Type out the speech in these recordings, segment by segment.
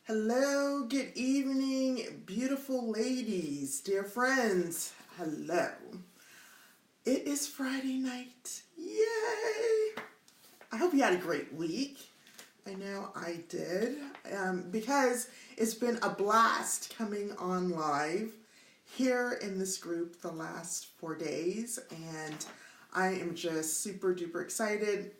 Hello, good evening, beautiful ladies, dear friends. Hello. It is Friday night. Yay! I hope you had a great week. I know I did, because it's been a blast coming on live here in this group the last 4 days, and I am just super duper excited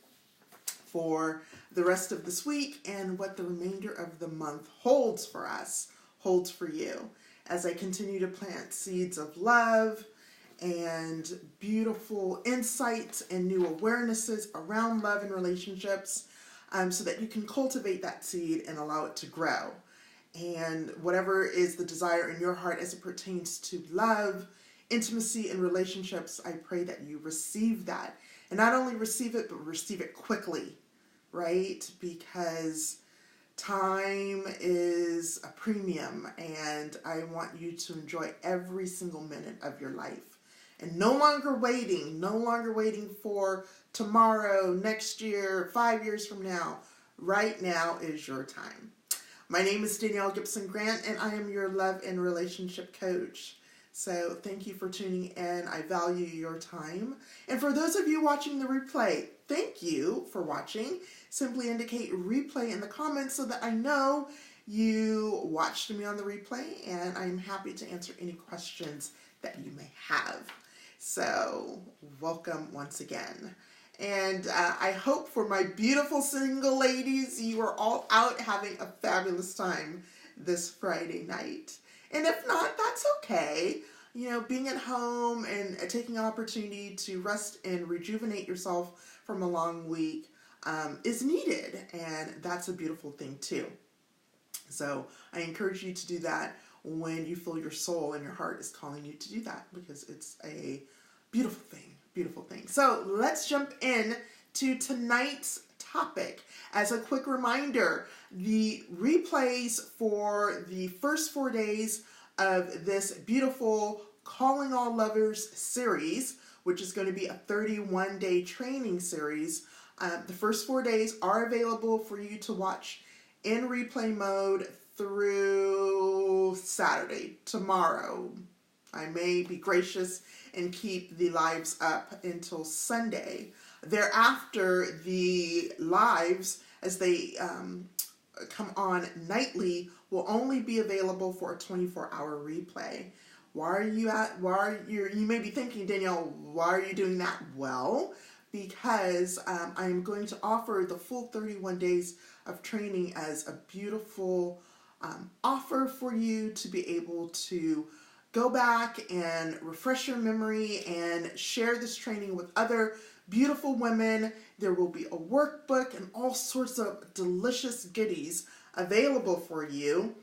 for the rest of this week and what the remainder of the month holds for us, holds for you, as I continue to plant seeds of love and beautiful insights and new awarenesses around love and relationships, so that you can cultivate that seed and allow it to grow. And whatever is the desire in your heart as it pertains to love, intimacy, and relationships, I pray that you receive that. And not only receive it, but receive it quickly, right? Because time is a premium, and I want you to enjoy every single minute of your life. And no longer waiting for tomorrow, next year, 5 years from now. Right now is your time. My name is Danielle Gibson Grant, and I am your love and relationship coach. So thank you for tuning in. I value your time. And for those of you watching the replay, thank you for watching. Simply indicate replay in the comments so that I know you watched me on the replay, and I'm happy to answer any questions that you may have. So welcome once again. And I hope for my beautiful single ladies, you are all out having a fabulous time this Friday night. And if not, that's okay. You know, being at home and taking an opportunity to rest and rejuvenate yourself from a long week is needed. And that's a beautiful thing too. So I encourage you to do that when you feel your soul and your heart is calling you to do that, because it's a beautiful thing, beautiful thing. So let's jump in to tonight's topic. As a quick reminder, the replays for the first 4 days of this beautiful Calling All Lovers series, which is going to be a 31-day training series. The first 4 days are available for you to watch in replay mode through Saturday, tomorrow. I may be gracious and keep the lives up until Sunday. Thereafter, the lives, as they come on nightly, will only be available for a 24-hour replay. You may be thinking, Danielle, why are you doing that? Well, because I'm going to offer the full 31 days of training as a beautiful offer for you to be able to go back and refresh your memory and share this training with other beautiful women. There will be a workbook and all sorts of delicious goodies available for you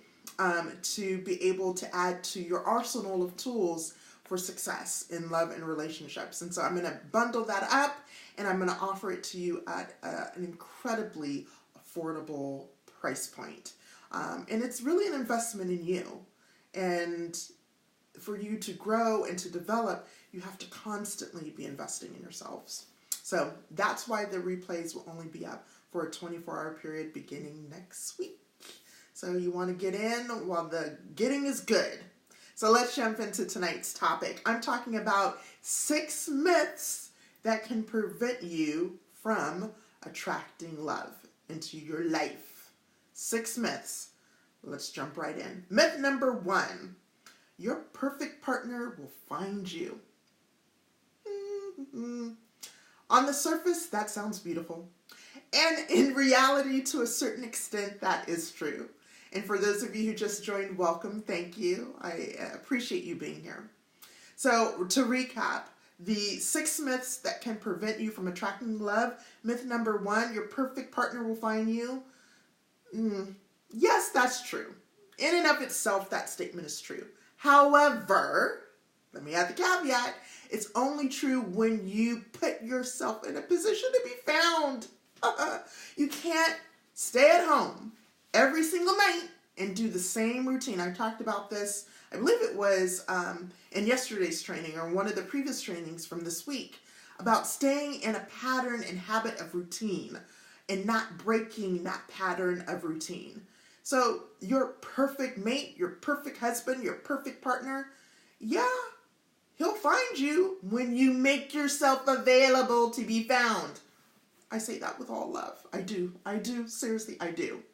to be able to add to your arsenal of tools for success in love and relationships. And so I'm going to bundle that up, and I'm going to offer it to you at an incredibly affordable price point. And it's really an investment in you. And for you to grow and to develop, you have to constantly be investing in yourselves. So that's why the replays will only be up for a 24-hour period beginning next week. So you want to get in while the getting is good. So let's jump into tonight's topic. I'm talking about 6 myths that can prevent you from attracting love into your life. 6 myths. Let's jump right in. Myth number 1. Your perfect partner will find you. On the surface, that sounds beautiful. And in reality, to a certain extent, that is true. And for those of you who just joined, welcome. Thank you. I appreciate you being here. So to recap, the 6 myths that can prevent you from attracting love. Myth number 1, your perfect partner will find you. Yes, that's true. In and of itself, that statement is true. However, let me add the caveat, it's only true when you put yourself in a position to be found. You can't stay at home every single night and do the same routine. I talked about this, I believe it was in yesterday's training or one of the previous trainings from this week, about staying in a pattern and habit of routine and not breaking that pattern of routine. So your perfect mate, your perfect husband, your perfect partner, yeah, he'll find you when you make yourself available to be found. I say that with all love. I do. Seriously, I do.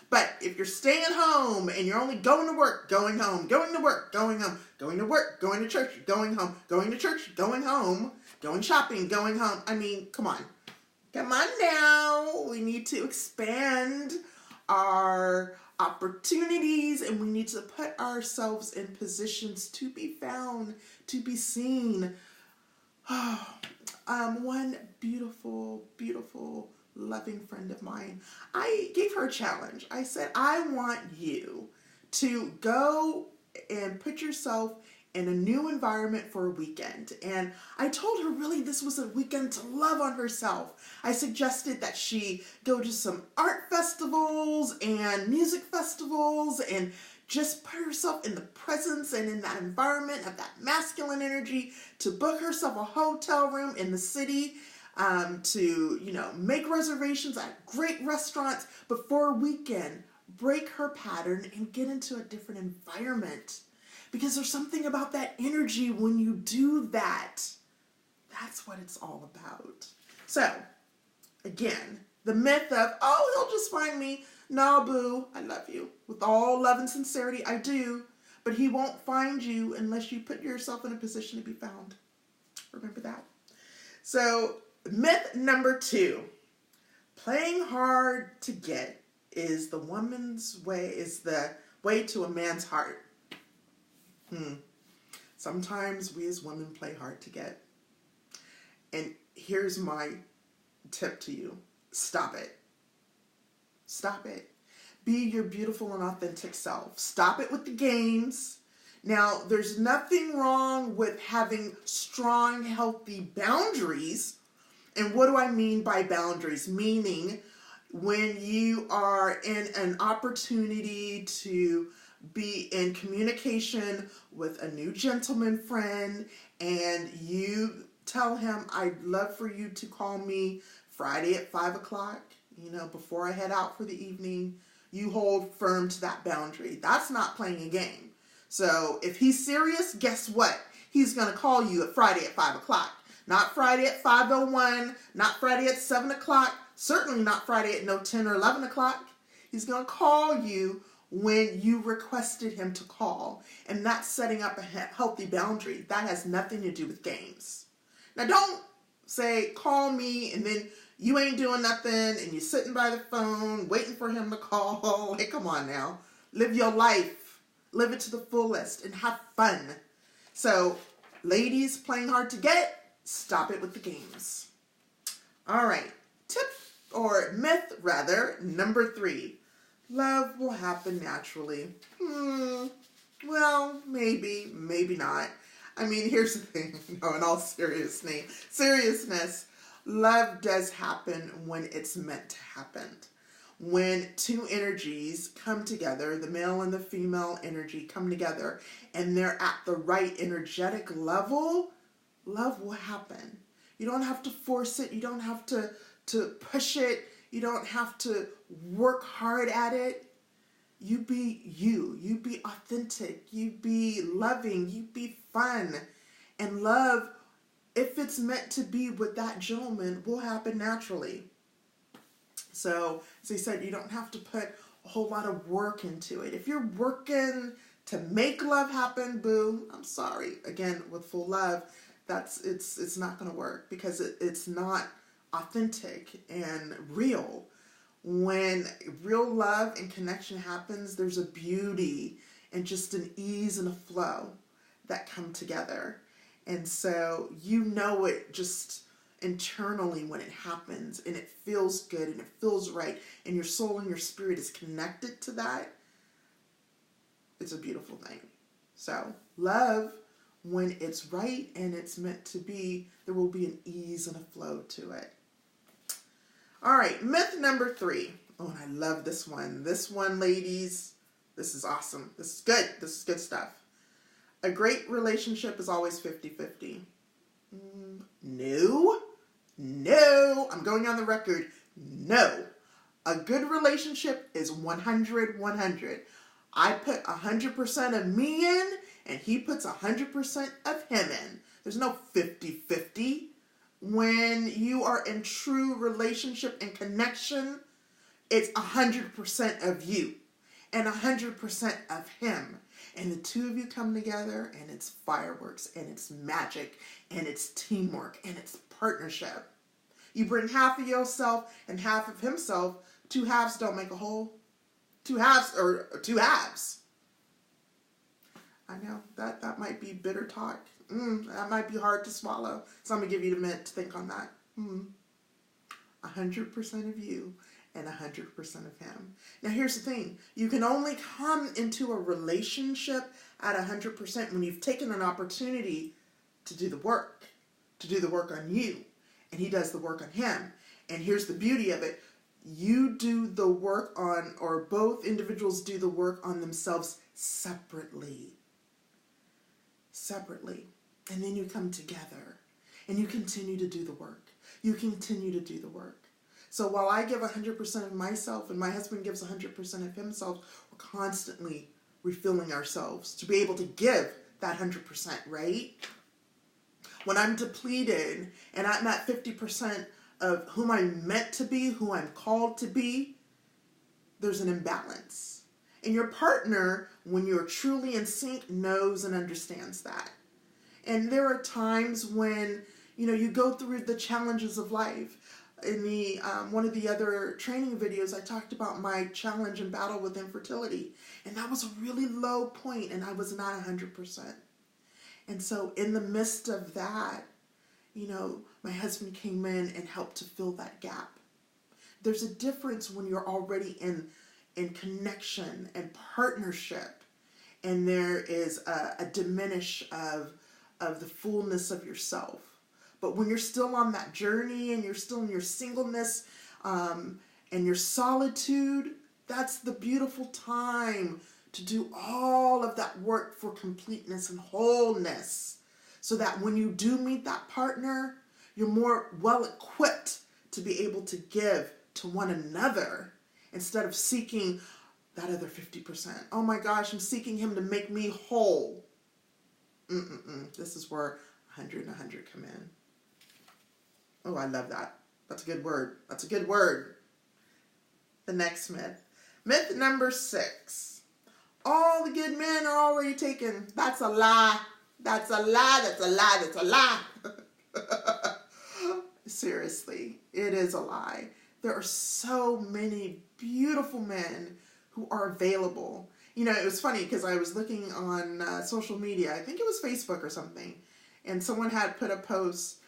But if you're staying home and you're only going to work, going home, going to work, going home, going to work, going to church, going home, going to church, going home, going shopping, going home. I mean, come on. Come on now. We need to expand our opportunities and we need to put ourselves in positions to be found, to be seen. One beautiful, beautiful, loving friend of mine, I gave her a challenge. I said, I want you to go and put yourself in a new environment for a weekend. And I told her really this was a weekend to love on herself. I suggested that she go to some art festivals and music festivals and just put herself in the presence and in that environment of that masculine energy, to book herself a hotel room in the city, to, make reservations at great restaurants, but for a weekend, break her pattern and get into a different environment. Because there's something about that energy when you do that. That's what it's all about. So, again, the myth of, he'll just find me. No, boo, I love you. With all love and sincerity, I do. But he won't find you unless you put yourself in a position to be found. Remember that. So, myth number 2. Playing hard to get is the way to a man's heart. Sometimes we as women play hard to get. And here's my tip to you. Stop it. Stop it. Be your beautiful and authentic self. Stop it with the games. Now, there's nothing wrong with having strong, healthy boundaries. And what do I mean by boundaries? Meaning when you are in an opportunity to be in communication with a new gentleman friend and you tell him, I'd love for you to call me Friday at 5 o'clock, before I head out for the evening. You hold firm to that boundary. That's not playing a game. So if he's serious, guess what? He's going to call you at Friday at 5 o'clock. Not Friday at 5:01, not Friday at 7 o'clock, certainly not Friday at 10 or 11 o'clock. He's going to call you when you requested him to call. And that's setting up a healthy boundary. That has nothing to do with games. Now don't say, call me, and then you ain't doing nothing, and you're sitting by the phone waiting for him to call. Hey, come on now. Live your life. Live it to the fullest and have fun. So, ladies playing hard to get, stop it with the games. All right. Myth number 3. Love will happen naturally. Well, maybe not. I mean, here's the thing. No, in all seriousness, love does happen when it's meant to happen. When two energies come together, the male and the female energy come together, and they're at the right energetic level, love will happen. You don't have to force it. You don't have to push it. You don't have to work hard at it. You be you. You be authentic. You be loving. You be fun. And love, if it's meant to be with that gentleman, will happen naturally. So, as I said, you don't have to put a whole lot of work into it. If you're working to make love happen, boo, I'm sorry. Again, with full love, it's not going to work because it's not authentic and real. When real love and connection happens, there's a beauty and just an ease and a flow that come together. And so it just internally when it happens, and it feels good and it feels right, and your soul and your spirit is connected to that. It's a beautiful thing. So love, when it's right and it's meant to be, there will be an ease and a flow to it. All right, myth number 3. Oh, and I love this one. This one, ladies, this is awesome. This is good. This is good stuff. A great relationship is always 50-50. No. I'm going on the record. No. A good relationship is 100-100. I put 100% of me in, and he puts 100% of him in. There's no 50-50. When you are in true relationship and connection, it's 100% of you and 100% of him. And the two of you come together, and it's fireworks, and it's magic, and it's teamwork, and it's partnership. You bring half of yourself and half of himself. Two halves don't make a whole. Two halves or two halves. I know that might be bitter talk. That might be hard to swallow. So I'm going to give you a minute to think on that. 100% of you and 100% of him. Now here's the thing. You can only come into a relationship at 100% when you've taken an opportunity to do the work. To do the work on you. And he does the work on him. And here's the beauty of it. You do the work on, or both individuals do the work on themselves separately. Separately. And then you come together. And you continue to do the work. You continue to do the work. So while I give 100% of myself and my husband gives 100% of himself, we're constantly refilling ourselves to be able to give that 100%, right? When I'm depleted and I'm at 50% of whom I'm meant to be, who I'm called to be, there's an imbalance. And your partner, when you're truly in sync, knows and understands that. And there are times when, you go through the challenges of life. In the one of the other training videos, I talked about my challenge and battle with infertility. And that was a really low point, and I was not 100%. And so in the midst of that, my husband came in and helped to fill that gap. There's a difference when you're already in connection and partnership, and there is a diminish of the fullness of yourself. But when you're still on that journey and you're still in your singleness and your solitude, that's the beautiful time to do all of that work for completeness and wholeness, so that when you do meet that partner, you're more well-equipped to be able to give to one another instead of seeking that other 50%. Oh my gosh, I'm seeking him to make me whole. This is where 100 and 100 come in. Oh, I love that. That's a good word. That's a good word. The next myth. Myth number 6. All the good men are already taken. That's a lie. That's a lie. That's a lie. That's a lie. Seriously, it is a lie. There are so many beautiful men who are available. It was funny because I was looking on social media. I think it was Facebook or something. And someone had put a post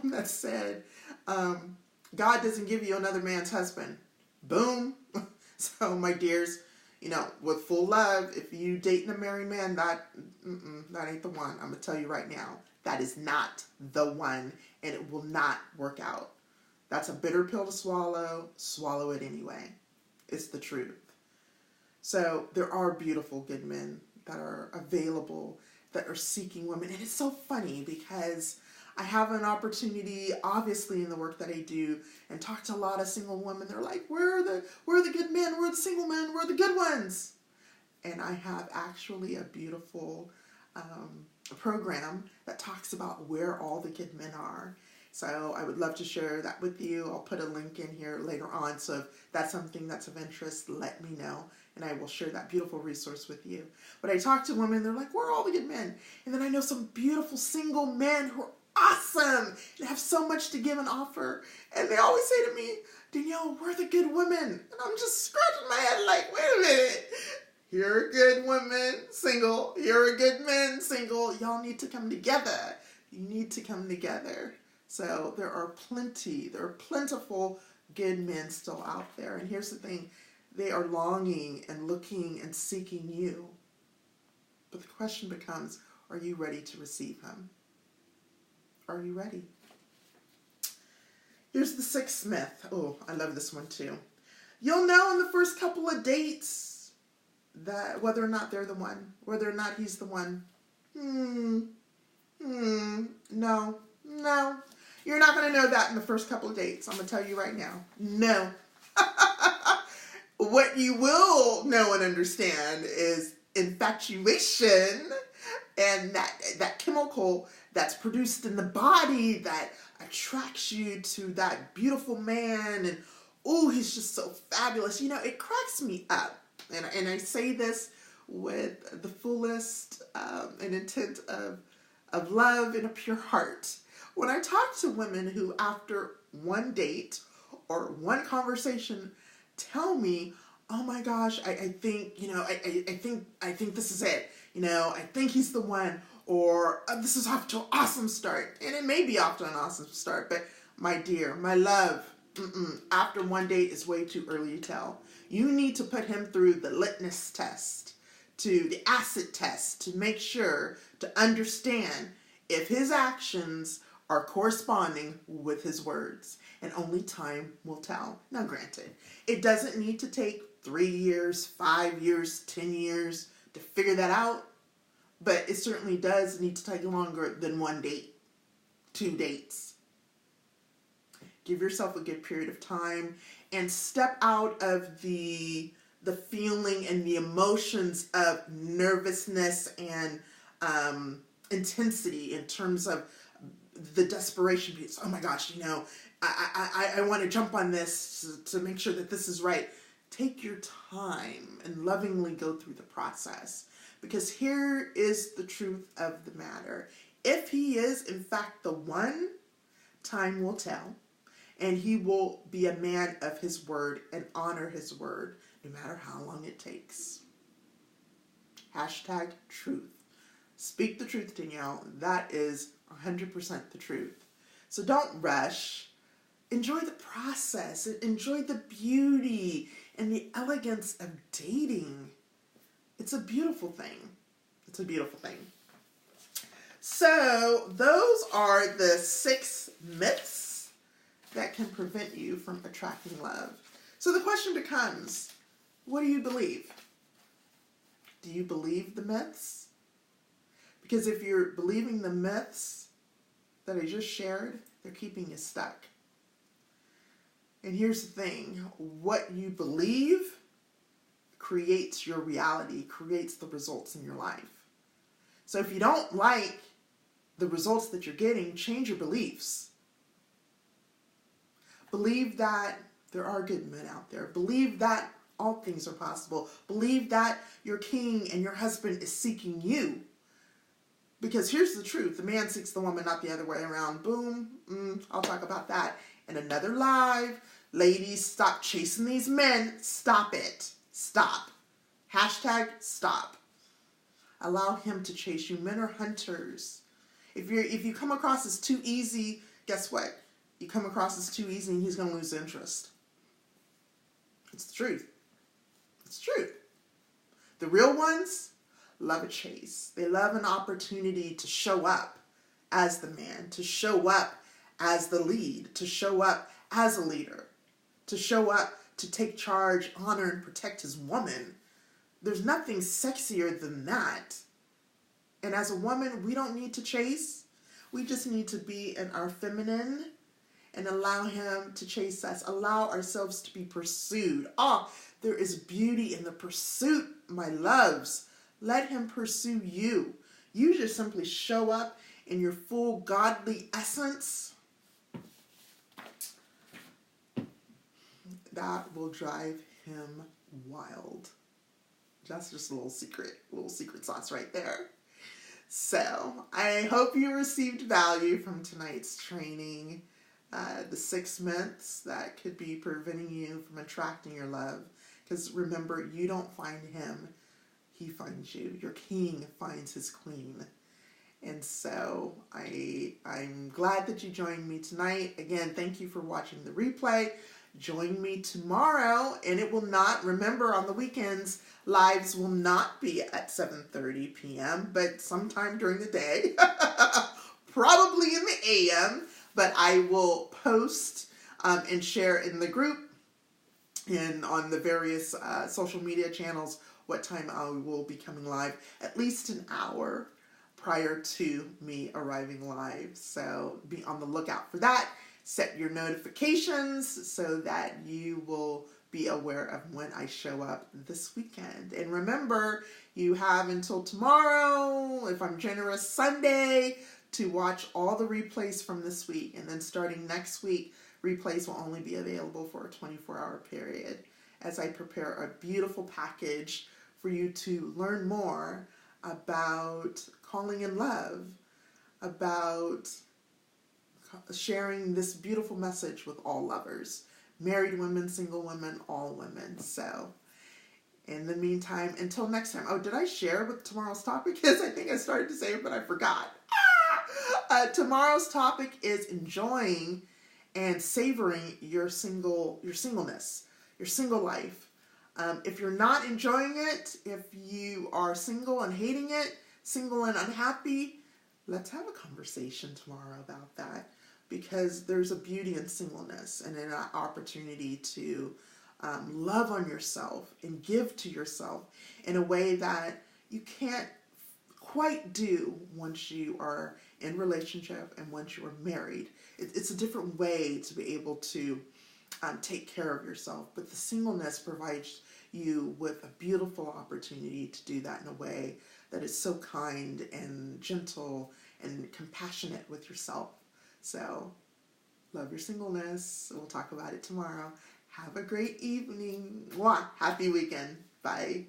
that said, God doesn't give you another man's husband. Boom. So, my dears, with full love, if you dating a married man, that ain't the one. I'm going to tell you right now. That is not the one, and it will not work out. That's a bitter pill to swallow. Swallow it anyway. It's the truth. So there are beautiful good men that are available, that are seeking women. And it's so funny because I have an opportunity, obviously, in the work that I do, and talk to a lot of single women. They're like, where are the good men? Where are the single men? Where are the good ones? And I have actually a beautiful program that talks about where all the good men are. So I would love to share that with you. I'll put a link in here later on. So if that's something that's of interest, let me know, and I will share that beautiful resource with you. But I talk to women, they're like, where are all the good men? And then I know some beautiful single men who are awesome and have so much to give and offer. And they always say to me, Danielle, where are the good women? And I'm just scratching my head like, wait a minute. Here are good women, single. Here are good men, single. Y'all need to come together. You need to come together. So there are plentiful good men still out there. And here's the thing. They are longing and looking and seeking you. But the question becomes, are you ready to receive him? Are you ready? Here's the 6th myth. Oh, I love this one too. You'll know in the first couple of dates that whether or not they're the one, whether or not he's the one. No. You're not going to know that in the first couple of dates. I'm going to tell you right now. No. What you will know and understand is infatuation and that chemical that's produced in the body that attracts you to that beautiful man, and oh, he's just so fabulous. You know, it cracks me up, and I say this with the fullest and intent of love and a pure heart. When I talk to women who, after one date or one conversation, tell me, oh my gosh, I think, you know, I think this is it. You know, I think he's the one, or this is off to an awesome start. And it may be off to an awesome start, but my dear, my love, after one date is way too early to tell. You need to put him through the litmus test, to the acid test, to make sure, to understand if his actions are corresponding with his words. And only time will tell. Now, granted, it doesn't need to take 3 years, 5 years, 10 years to figure that out, but it certainly does need to take longer than one date, 2 dates. Give yourself a good period of time and step out of the feeling and the emotions of nervousness and intensity in terms of the desperation piece. Oh my gosh, you know, I want to jump on this to make sure that this is right. Take your time and lovingly go through the process, because here is the truth of the matter. If he is, in fact, the one, time will tell, and he will be a man of his word and honor his word, no matter how long it takes. Hashtag truth. Speak the truth, Danielle. That is 100% the truth. So don't rush. Enjoy the process. Enjoy the beauty and the elegance of dating. It's a beautiful thing. It's a beautiful thing. So those are the 6 myths that can prevent you from attracting love. So the question becomes, what do you believe? Do you believe the myths? Because if you're believing the myths that I just shared, they're keeping you stuck. And here's the thing, what you believe creates your reality, creates the results in your life. So if you don't like the results that you're getting, change your beliefs. Believe that there are good men out there. Believe that all things are possible. Believe that your king and your husband is seeking you. Because here's the truth. The man seeks the woman, not the other way around. Boom. I'll talk about that in another live. Ladies, stop chasing these men. Stop it. Stop. Hashtag stop. Allow him to chase you. Men are hunters. If you come across as too easy, guess what? You come across as too easy and he's going to lose interest. It's the truth. It's the truth. The real ones love a chase. They love an opportunity to show up as the man, to show up as the lead, to show up as a leader, to show up to take charge, honor, and protect his woman. There's nothing sexier than that. And as a woman, we don't need to chase. We just need to be in our feminine and allow him to chase us. Allow ourselves to be pursued. There is beauty in the pursuit, my loves. Let him pursue you. You just simply show up in your full godly essence. That will drive him wild. That's just a little secret sauce right there. So, I hope you received value from tonight's training. The 6 myths that could be preventing you from attracting your love. Because remember, you don't find him. He finds you. Your king finds his queen. And so I'm glad that you joined me tonight. Again, thank you for watching the replay. Join me tomorrow, and it will not, remember, on the weekends, lives will not be at 7:30 p.m., but sometime during the day, probably in the a.m., but I will post and share in the group and on the various social media channels what time I will be coming live, at least an hour prior to me arriving live. So be on the lookout for that. set your notifications so that you will be aware of when I show up this weekend. And remember, you have until tomorrow, if I'm generous, Sunday, to watch all the replays from this week. And then starting next week, replays will only be available for a 24-hour period as I prepare a beautiful package for you to learn more about calling in love, about sharing this beautiful message with all lovers, married women, single women, all women. So in the meantime, until next time. Oh, did I share what tomorrow's topic is? I think I started to say it, but I forgot. Tomorrow's topic is enjoying and savoring your singleness, your single life. If you're not enjoying it, if you are single and hating it, single and unhappy, let's have a conversation tomorrow about that, because there's a beauty in singleness and an opportunity to love on yourself and give to yourself in a way that you can't quite do once you are in relationship and once you are married. It's a different way to be able to take care of yourself, but the singleness provides you with a beautiful opportunity to do that in a way that is so kind and gentle and compassionate with yourself. So love your singleness. We'll talk about it tomorrow. Have a great evening. Mwah. Happy weekend. Bye.